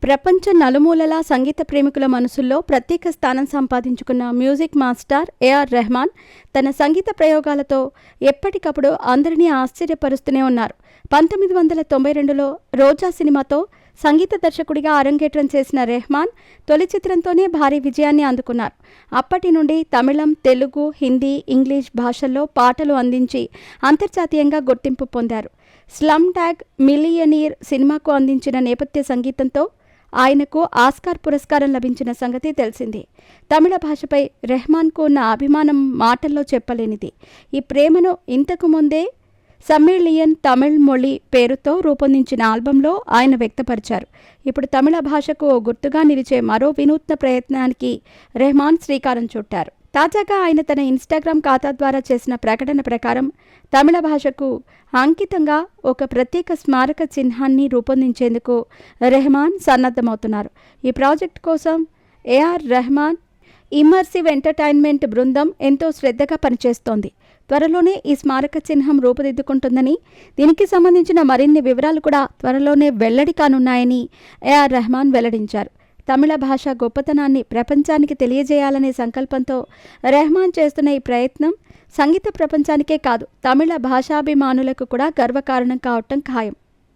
ప్రపంచ నలుమూలలా సంగీత ప్రేమికుల మనసుల్లో ప్రత్యేక స్థానం సంపాదించుకున్న మ్యూజిక్ మాస్టర్ ఏఆర్ రెహమాన్ తన సంగీత ప్రయోగాలతో ఎప్పటికప్పుడు అందరినీ ఆశ్చర్యపరుస్తూనే ఉన్నారు. 1992లో రోజా సినిమాతో సంగీత దర్శకుడిగా అరంగేట్రం చేసిన రెహమాన్ తొలి చిత్రంతోనే భారీ విజయాన్ని అందుకున్నారు. అప్పటి నుండి తమిళం, తెలుగు, హిందీ, ఇంగ్లీష్ భాషల్లో పాటలు అందించి అంతర్జాతీయంగా గుర్తింపు పొందారు. స్లమ్ డాగ్ మిలియనీర్ సినిమాకు అందించిన నేపథ్య సంగీతంతో ఆయనకు ఆస్కార్ పురస్కారం లభించిన సంగతి తెలిసిందే. తమిళ భాషపై రెహమాన్కు ఉన్న అభిమానం మాటల్లో చెప్పలేనిది. ఈ ప్రేమను ఇంతకు ముందే సమ్మేళియన్ తమిళ్ మొళి పేరుతో రూపొందించిన ఆల్బంలో ఆయన వ్యక్తపరిచారు. ఇప్పుడు తమిళ భాషకు ఓ గుర్తుగా నిలిచే మరో వినూత్న ప్రయత్నానికి రెహమాన్ శ్రీకారం చుట్టారు. తాజాగా ఆయన తన ఇన్స్టాగ్రామ్ ఖాతా ద్వారా చేసిన ప్రకటన ప్రకారం తమిళ భాషకు అంకితంగా ఒక ప్రత్యేక స్మారక చిహ్నాన్ని రూపొందించేందుకు రెహమాన్ సన్నద్ధమవుతున్నారు. ఈ ప్రాజెక్ట్ కోసం ఏఆర్ రెహమాన్ ఇమ్మర్సివ్ ఎంటర్టైన్మెంట్ బృందం ఎంతో శ్రద్ధగా పనిచేస్తోంది. త్వరలోనే ఈ స్మారక చిహ్నం రూపుదిద్దుకుంటుందని, దీనికి సంబంధించిన మరిన్ని వివరాలు కూడా త్వరలోనే వెల్లడి కానున్నాయని ఏఆర్ రెహమాన్ వెల్లడించారు. తమిళ భాష గొప్పతనాన్ని ప్రపంచానికి తెలియజేయాలనే సంకల్పంతో రెహమాన్ చేస్తున్న ఈ ప్రయత్నం సంగీత ప్రపంచానికే కాదు, తమిళ భాషాభిమానులకు కూడా గర్వకారణం కావటం ఖాయం.